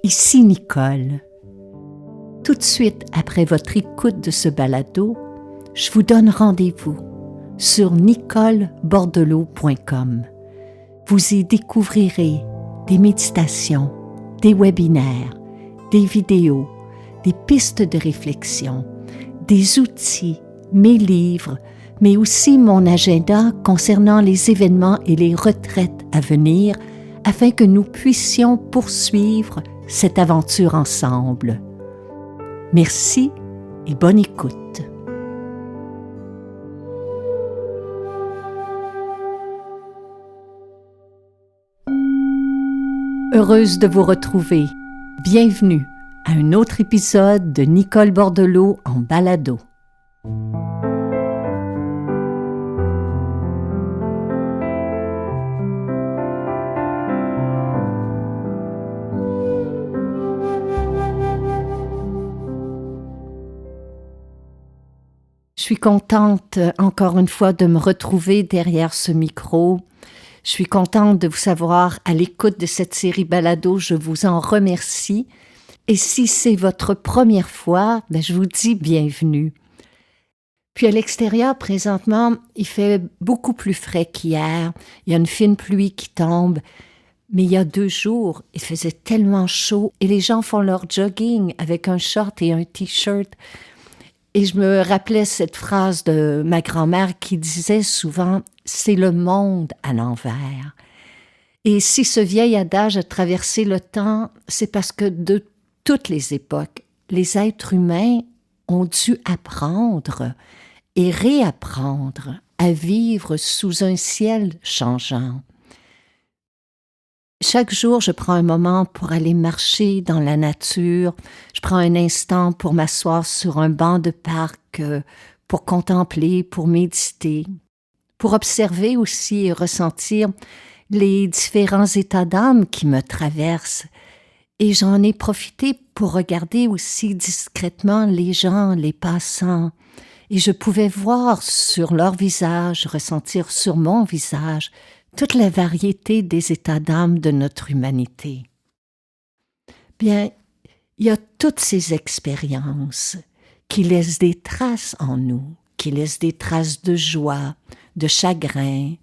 Ici Nicole. Tout de suite après votre écoute de ce balado, je vous donne rendez-vous sur nicolebordelot.com. Vous y découvrirez des méditations, des webinaires, des vidéos, des pistes de réflexion, des outils, mes livres, mais aussi mon agenda concernant les événements et les retraites à venir afin que nous puissions poursuivre cette aventure ensemble. Merci et bonne écoute. Heureuse de vous retrouver. Bienvenue à un autre épisode de Nicole Bordelot en balado. Je suis contente encore une fois de me retrouver derrière ce micro. Je suis contente de vous savoir à l'écoute de cette série balado. Je vous en remercie. Et si c'est votre première fois, je vous dis bienvenue. Puis à l'extérieur, présentement, il fait beaucoup plus frais qu'hier. Il y a une fine pluie qui tombe. Mais il y a 2 jours, il faisait tellement chaud et les gens font leur jogging avec un short et un t-shirt. Et je me rappelais cette phrase de ma grand-mère qui disait souvent « c'est le monde à l'envers ». Et si ce vieil adage a traversé le temps, c'est parce que de toutes les époques, les êtres humains ont dû apprendre et réapprendre à vivre sous un ciel changeant. Chaque jour, je prends un moment pour aller marcher dans la nature. Je prends un instant pour m'asseoir sur un banc de parc, pour contempler, pour méditer, pour observer aussi et ressentir les différents états d'âme qui me traversent. Et j'en ai profité pour regarder aussi discrètement les gens, les passants. Et je pouvais voir sur leur visage, ressentir sur mon visage, toute la variété des états d'âme de notre humanité. Bien, il y a toutes ces expériences qui laissent des traces en nous, qui laissent des traces de joie, de chagrin,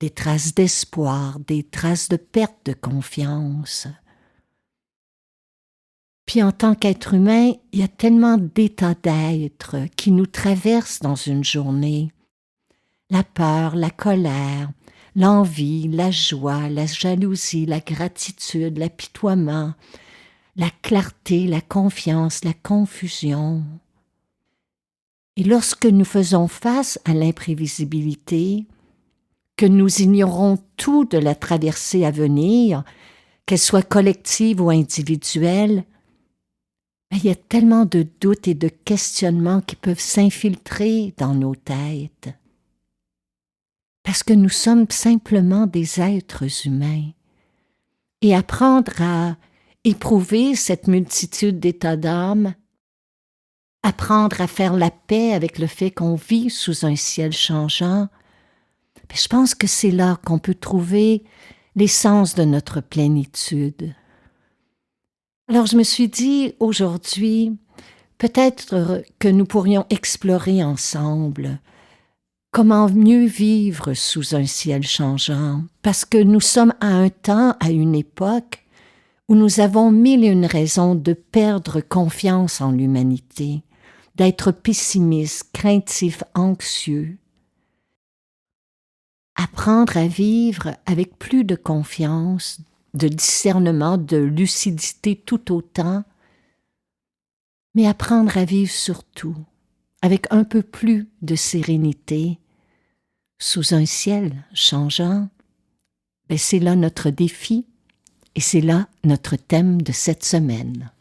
des traces d'espoir, des traces de perte de confiance. Puis en tant qu'être humain, il y a tellement d'états d'être qui nous traversent dans une journée. La peur, la colère, l'envie, la joie, la jalousie, la gratitude, l'apitoiement, la clarté, la confiance, la confusion. Et lorsque nous faisons face à l'imprévisibilité, que nous ignorons tout de la traversée à venir, qu'elle soit collective ou individuelle, il y a tellement de doutes et de questionnements qui peuvent s'infiltrer dans nos têtes. Parce que nous sommes simplement des êtres humains. Et apprendre à éprouver cette multitude d'états d'âme, apprendre à faire la paix avec le fait qu'on vit sous un ciel changeant, je pense que c'est là qu'on peut trouver l'essence de notre plénitude. Alors je me suis dit aujourd'hui, peut-être que nous pourrions explorer ensemble comment mieux vivre sous un ciel changeant, parce que nous sommes à un temps, à une époque, où nous avons 1001 raisons de perdre confiance en l'humanité, d'être pessimistes, craintifs, anxieux. Apprendre à vivre avec plus de confiance, de discernement, de lucidité tout autant, mais apprendre à vivre surtout avec un peu plus de sérénité, sous un ciel changeant. C'est là notre défi et c'est là notre thème de cette semaine.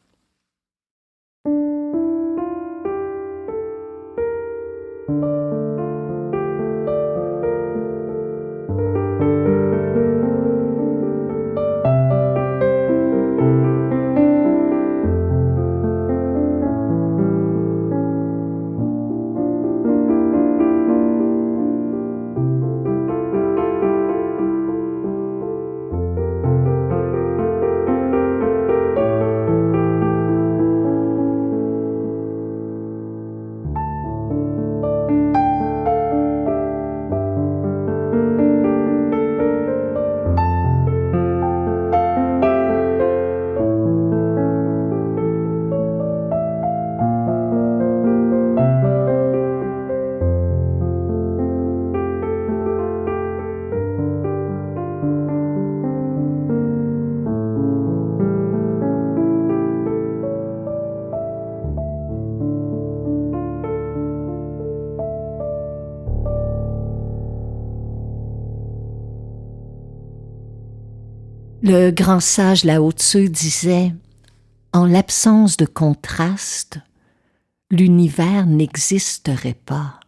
Le grand sage Lao Tzu disait « En l'absence de contraste, l'univers n'existerait pas. »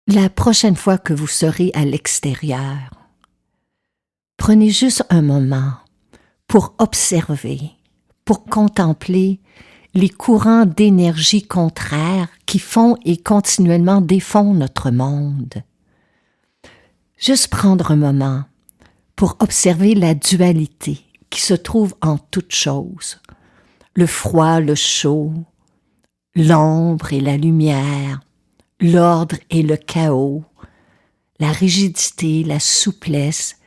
La prochaine fois que vous serez à l'extérieur, prenez juste un moment pour observer, pour contempler les courants d'énergie contraires qui font et continuellement défont notre monde. Juste prendre un moment pour observer la dualité qui se trouve en toutes choses, le froid, le chaud, l'ombre et la lumière, l'ordre et le chaos, la rigidité, la souplesse,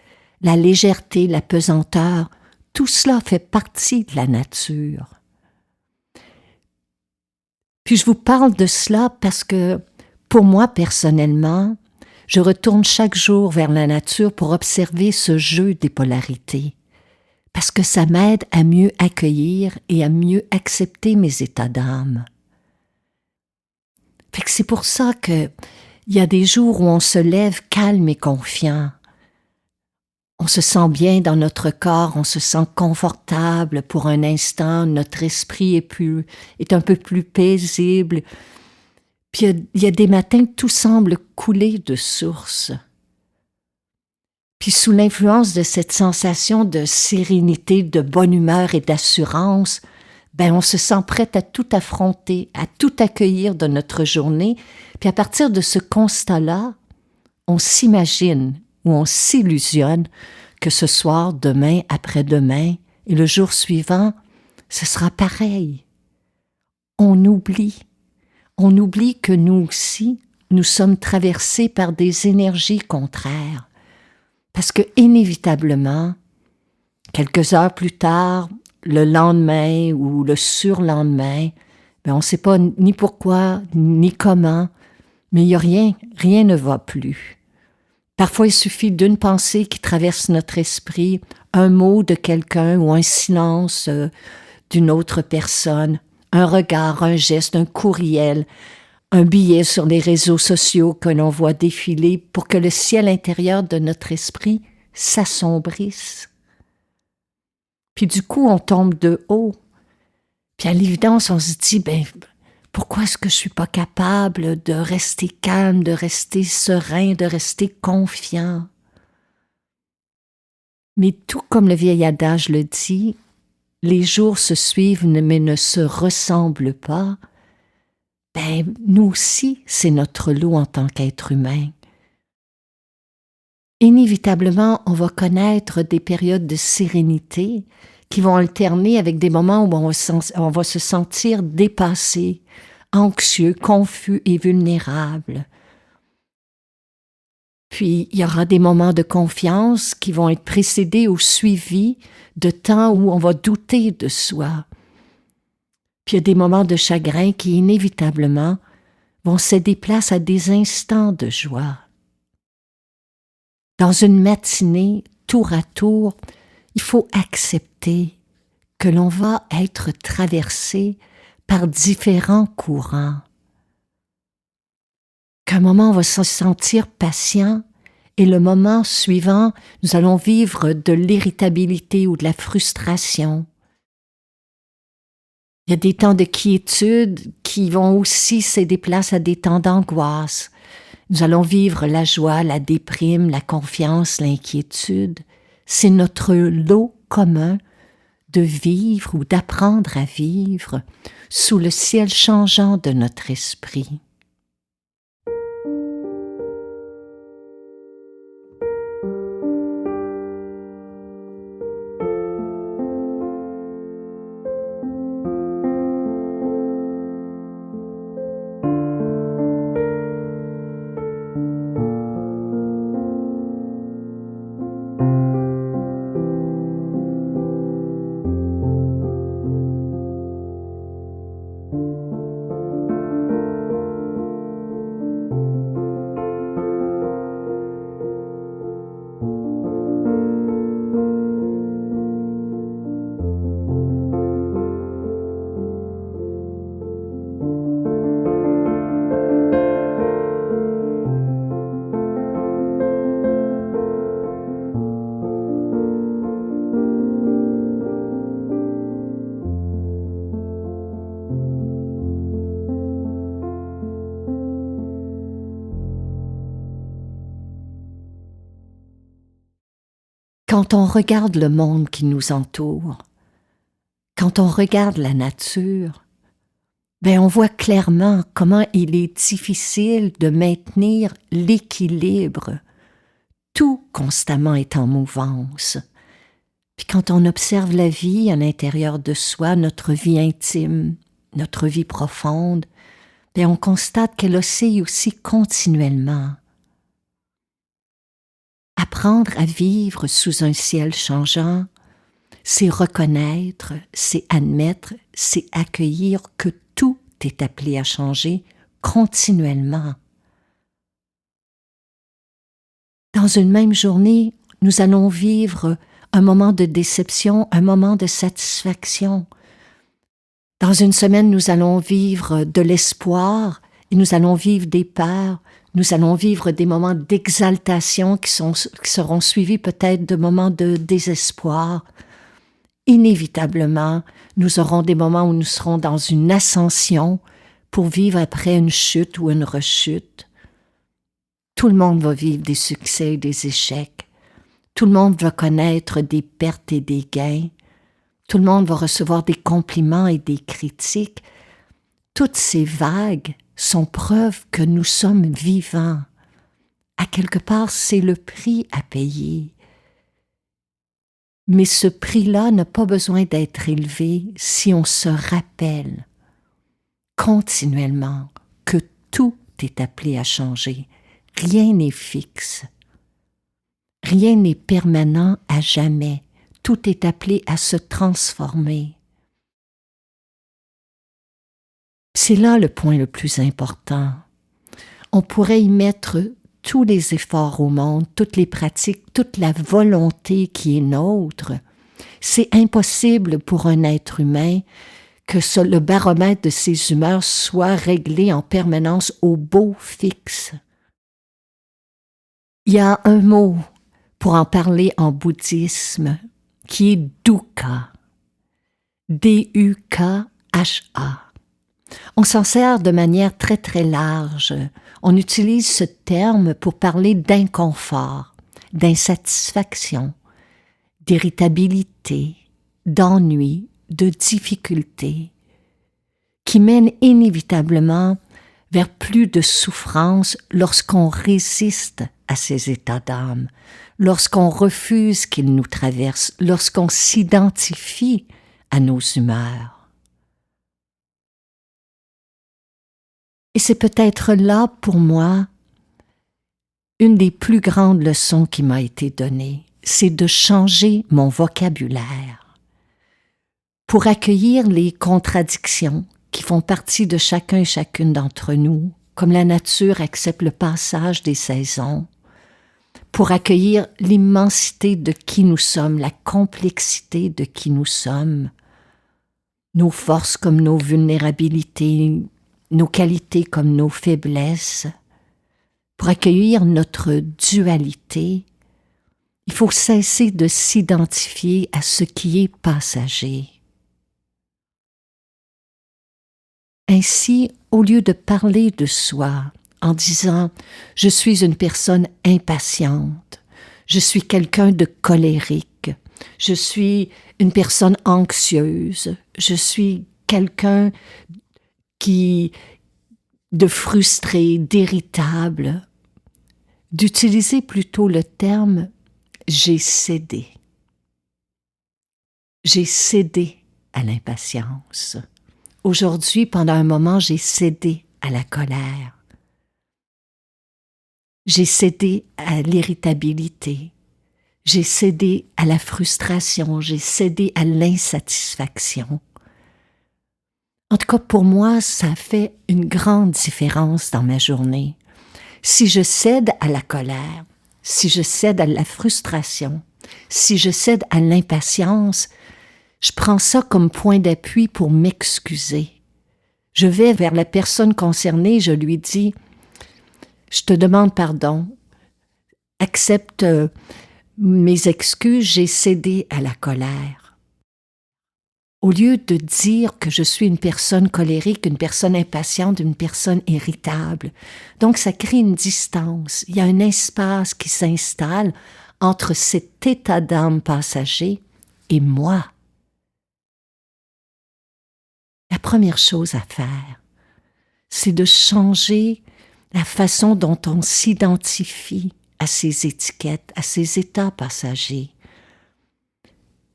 la légèreté, la pesanteur, tout cela fait partie de la nature. Puis je vous parle de cela parce que, pour moi personnellement, je retourne chaque jour vers la nature pour observer ce jeu des polarités, parce que ça m'aide à mieux accueillir et à mieux accepter mes états d'âme. Fait que c'est pour ça que il y a des jours où on se lève calme et confiant. On se sent bien dans notre corps, on se sent confortable pour un instant, notre esprit est un peu plus paisible. Puis il y a des matins, tout semble couler de source. Puis sous l'influence de cette sensation de sérénité, de bonne humeur et d'assurance, on se sent prêt à tout affronter, à tout accueillir de notre journée. Puis à partir de ce constat-là, on s'imagine ou on s'illusionne que ce soir, demain, après-demain et le jour suivant, ce sera pareil. On oublie que nous aussi, nous sommes traversés par des énergies contraires. Parce que inévitablement, quelques heures plus tard, le lendemain ou le surlendemain, on ne sait pas ni pourquoi, ni comment, mais il n'y a rien ne va plus. Parfois, il suffit d'une pensée qui traverse notre esprit, un mot de quelqu'un ou un silence d'une autre personne, un regard, un geste, un courriel, un billet sur les réseaux sociaux que l'on voit défiler pour que le ciel intérieur de notre esprit s'assombrisse. Puis du coup, on tombe de haut. Puis à l'évidence, on se dit, pourquoi est-ce que je suis pas capable de rester calme, de rester serein, de rester confiant? Mais tout comme le vieil adage le dit, les jours se suivent mais ne se ressemblent pas. Nous aussi, c'est notre lot en tant qu'être humain. Inévitablement, on va connaître des périodes de sérénité qui vont alterner avec des moments où on va se sentir dépassé, anxieux, confus et vulnérable. Puis, il y aura des moments de confiance qui vont être précédés ou suivis de temps où on va douter de soi. Puis, il y a des moments de chagrin qui, inévitablement, vont céder place à des instants de joie. Dans une matinée, tour à tour, il faut accepter que l'on va être traversé par différents courants. Qu'un moment, on va se sentir patient et le moment suivant, nous allons vivre de l'irritabilité ou de la frustration. Il y a des temps de quiétude qui vont aussi céder place à des temps d'angoisse. Nous allons vivre la joie, la déprime, la confiance, l'inquiétude. C'est notre lot commun de vivre ou d'apprendre à vivre sous le ciel changeant de notre esprit. Quand on regarde le monde qui nous entoure, quand on regarde la nature, on voit clairement comment il est difficile de maintenir l'équilibre. Tout constamment est en mouvance. Puis quand on observe la vie à l'intérieur de soi, notre vie intime, notre vie profonde, on constate qu'elle oscille aussi continuellement. Apprendre à vivre sous un ciel changeant, c'est reconnaître, c'est admettre, c'est accueillir que tout est appelé à changer continuellement. Dans une même journée, nous allons vivre un moment de déception, un moment de satisfaction. Dans une semaine, nous allons vivre de l'espoir et nous allons vivre des peurs. Nous allons vivre des moments d'exaltation qui seront suivis peut-être de moments de désespoir. Inévitablement, nous aurons des moments où nous serons dans une ascension pour vivre après une chute ou une rechute. Tout le monde va vivre des succès et des échecs. Tout le monde va connaître des pertes et des gains. Tout le monde va recevoir des compliments et des critiques. Toutes ces vagues sont preuve que nous sommes vivants. À quelque part, c'est le prix à payer. Mais ce prix-là n'a pas besoin d'être élevé si on se rappelle continuellement que tout est appelé à changer. Rien n'est fixe. Rien n'est permanent à jamais. Tout est appelé à se transformer. C'est là le point le plus important. On pourrait y mettre tous les efforts au monde, toutes les pratiques, toute la volonté qui est nôtre. C'est impossible pour un être humain que le baromètre de ses humeurs soit réglé en permanence au beau fixe. Il y a un mot pour en parler en bouddhisme qui est dukkha. D-U-K-H-A. On s'en sert de manière très très large. On utilise ce terme pour parler d'inconfort, d'insatisfaction, d'irritabilité, d'ennui, de difficulté, qui mènent inévitablement vers plus de souffrance lorsqu'on résiste à ces états d'âme, lorsqu'on refuse qu'ils nous traversent, lorsqu'on s'identifie à nos humeurs. Et c'est peut-être là, pour moi, une des plus grandes leçons qui m'a été donnée, c'est de changer mon vocabulaire pour accueillir les contradictions qui font partie de chacun et chacune d'entre nous, comme la nature accepte le passage des saisons, pour accueillir l'immensité de qui nous sommes, la complexité de qui nous sommes, nos forces comme nos vulnérabilités, nos qualités comme nos faiblesses. Pour accueillir notre dualité, il faut cesser de s'identifier à ce qui est passager. Ainsi, au lieu de parler de soi en disant « je suis une personne impatiente, je suis quelqu'un de colérique, je suis une personne anxieuse, je suis quelqu'un de frustré, d'irritable », d'utiliser plutôt le terme « j'ai cédé ». J'ai cédé à l'impatience. Aujourd'hui, pendant un moment, j'ai cédé à la colère. J'ai cédé à l'irritabilité. J'ai cédé à la frustration. J'ai cédé à l'insatisfaction. En tout cas, pour moi, ça fait une grande différence dans ma journée. Si je cède à la colère, si je cède à la frustration, si je cède à l'impatience, je prends ça comme point d'appui pour m'excuser. Je vais vers la personne concernée, je lui dis « Je te demande pardon, accepte mes excuses, j'ai cédé à la colère. » Au lieu de dire que je suis une personne colérique, une personne impatiente, une personne irritable. Donc ça crée une distance, il y a un espace qui s'installe entre cet état d'âme passager et moi. La première chose à faire, c'est de changer la façon dont on s'identifie à ces étiquettes, à ces états passagers.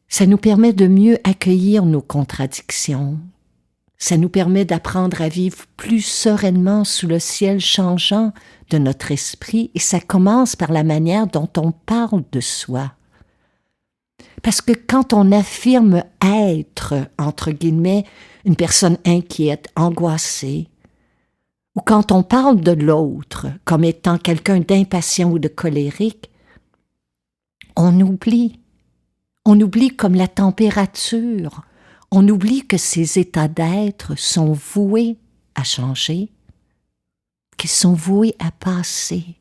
Ça nous permet de mieux accueillir nos contradictions. Ça nous permet d'apprendre à vivre plus sereinement sous le ciel changeant de notre esprit, et ça commence par la manière dont on parle de soi. Parce que quand on affirme être, entre guillemets, une personne inquiète, angoissée, ou quand on parle de l'autre comme étant quelqu'un d'impatient ou de colérique, on oublie comme la température, on oublie que ces états d'être sont voués à changer, qu'ils sont voués à passer.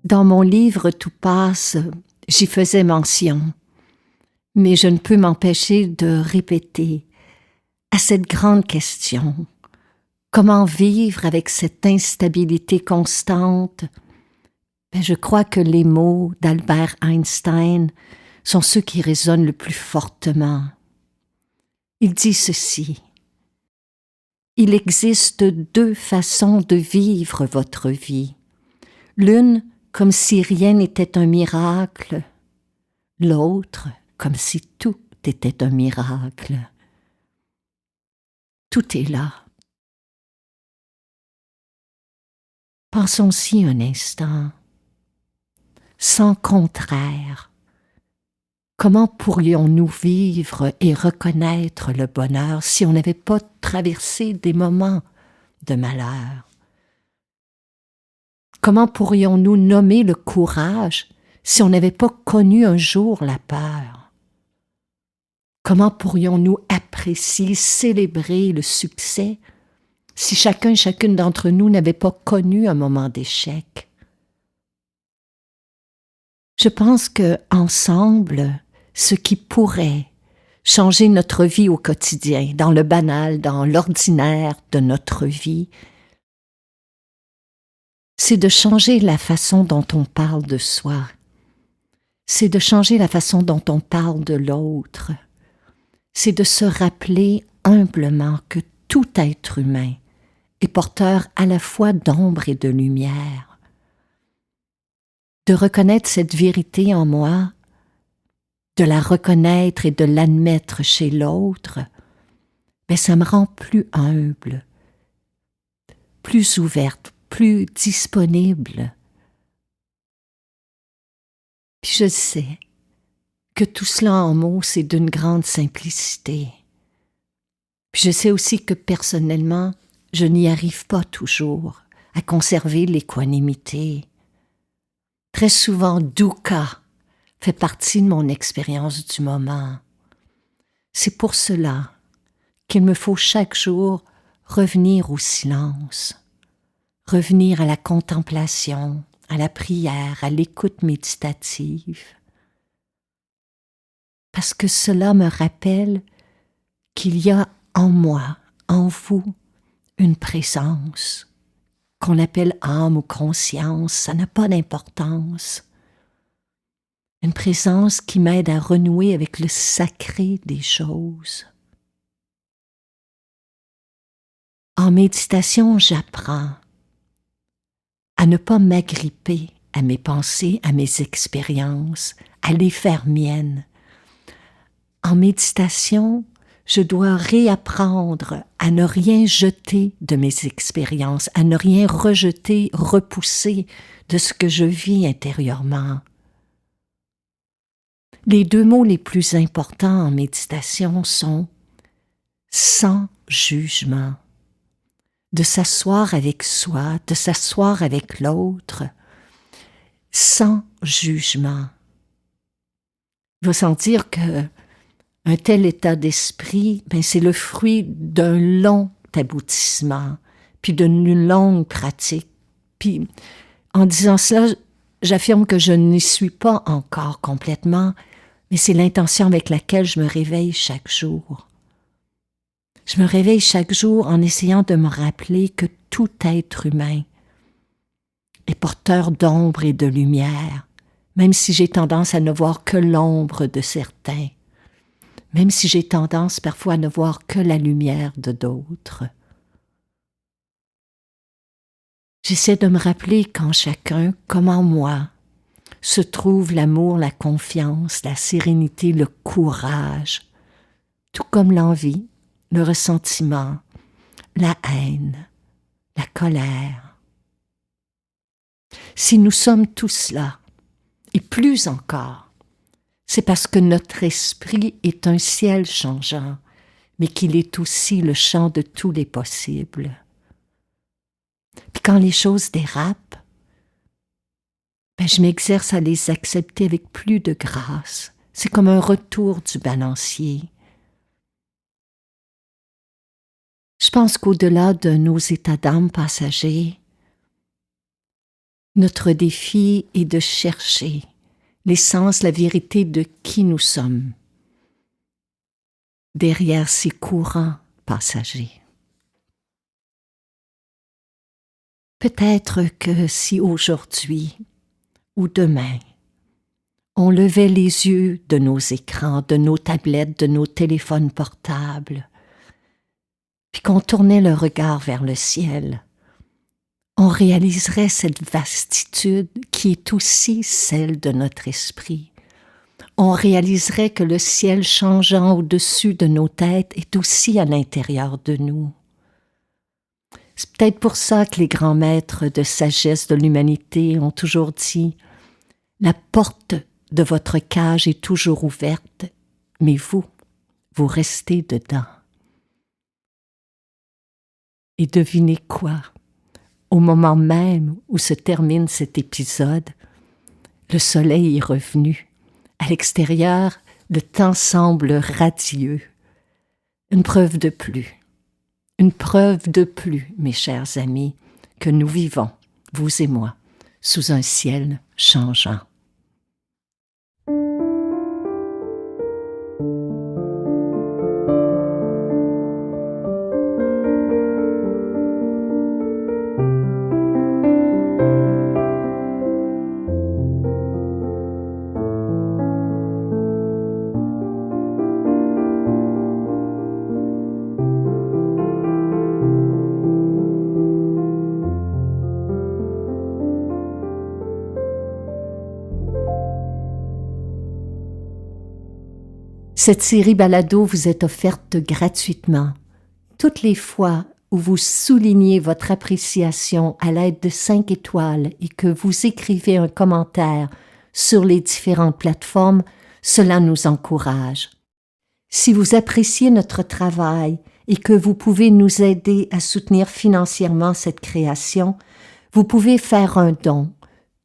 Dans mon livre Tout passe, j'y faisais mention, mais je ne peux m'empêcher de répéter à cette grande question. Comment vivre avec cette instabilité constante? Je crois que les mots d'Albert Einstein sont ceux qui résonnent le plus fortement. Il dit ceci: il existe deux façons de vivre votre vie. L'une comme si rien n'était un miracle, l'autre comme si tout était un miracle. Tout est là. Pensons-y un instant. Sans contraire, comment pourrions-nous vivre et reconnaître le bonheur si on n'avait pas traversé des moments de malheur? Comment pourrions-nous nommer le courage si on n'avait pas connu un jour la peur? Comment pourrions-nous apprécier, célébrer le succès si chacun et chacune d'entre nous n'avait pas connu un moment d'échec? Je pense que ensemble, ce qui pourrait changer notre vie au quotidien, dans le banal, dans l'ordinaire de notre vie, c'est de changer la façon dont on parle de soi. C'est de changer la façon dont on parle de l'autre. C'est de se rappeler humblement que tout être humain est porteur à la fois d'ombre et de lumière. De reconnaître cette vérité en moi, de la reconnaître et de l'admettre chez l'autre, ça me rend plus humble, plus ouverte, plus disponible. Puis je sais que tout cela en mots, c'est d'une grande simplicité. Puis je sais aussi que personnellement, je n'y arrive pas toujours à conserver l'équanimité. Très souvent, dukkha fait partie de mon expérience du moment. C'est pour cela qu'il me faut chaque jour revenir au silence, revenir à la contemplation, à la prière, à l'écoute méditative. Parce que cela me rappelle qu'il y a en moi, en vous, une présence qu'on appelle âme ou conscience, ça n'a pas d'importance. Une présence qui m'aide à renouer avec le sacré des choses. En méditation, j'apprends à ne pas m'agripper à mes pensées, à mes expériences, à les faire miennes. En méditation, je dois réapprendre à ne rien jeter de mes expériences, à ne rien rejeter, repousser de ce que je vis intérieurement. Les deux mots les plus importants en méditation sont sans jugement. De s'asseoir avec soi, de s'asseoir avec l'autre, sans jugement. Il faut sentir que un tel état d'esprit, c'est le fruit d'un long aboutissement, puis d'une longue pratique. Puis, en disant cela, j'affirme que je n'y suis pas encore complètement, mais c'est l'intention avec laquelle je me réveille chaque jour. Je me réveille chaque jour en essayant de me rappeler que tout être humain est porteur d'ombre et de lumière, même si j'ai tendance à ne voir que l'ombre de certains, même si j'ai tendance parfois à ne voir que la lumière de d'autres. J'essaie de me rappeler qu'en chacun, comme en moi, se trouve l'amour, la confiance, la sérénité, le courage, tout comme l'envie, le ressentiment, la haine, la colère. Si nous sommes tous cela, et plus encore, c'est parce que notre esprit est un ciel changeant, mais qu'il est aussi le champ de tous les possibles. Puis quand les choses dérapent, je m'exerce à les accepter avec plus de grâce. C'est comme un retour du balancier. Je pense qu'au-delà de nos états d'âme passagers, notre défi est de chercher l'essence, la vérité de qui nous sommes, derrière ces courants passagers. Peut-être que si aujourd'hui ou demain, on levait les yeux de nos écrans, de nos tablettes, de nos téléphones portables, puis qu'on tournait le regard vers le ciel, on réaliserait cette vastitude qui est aussi celle de notre esprit. On réaliserait que le ciel changeant au-dessus de nos têtes est aussi à l'intérieur de nous. C'est peut-être pour ça que les grands maîtres de sagesse de l'humanité ont toujours dit « La porte de votre cage est toujours ouverte, mais vous restez dedans. » Et devinez quoi? Au moment même où se termine cet épisode, le soleil est revenu. À l'extérieur, le temps semble radieux. Une preuve de plus, mes chers amis, que nous vivons, vous et moi, sous un ciel changeant. Cette série balado vous est offerte gratuitement. Toutes les fois où vous soulignez votre appréciation à l'aide de 5 étoiles et que vous écrivez un commentaire sur les différentes plateformes, cela nous encourage. Si vous appréciez notre travail et que vous pouvez nous aider à soutenir financièrement cette création, vous pouvez faire un don.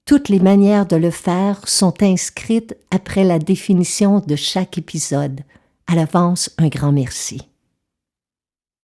Toutes les manières de le faire sont inscrites après la définition de chaque épisode. À l'avance, un grand merci.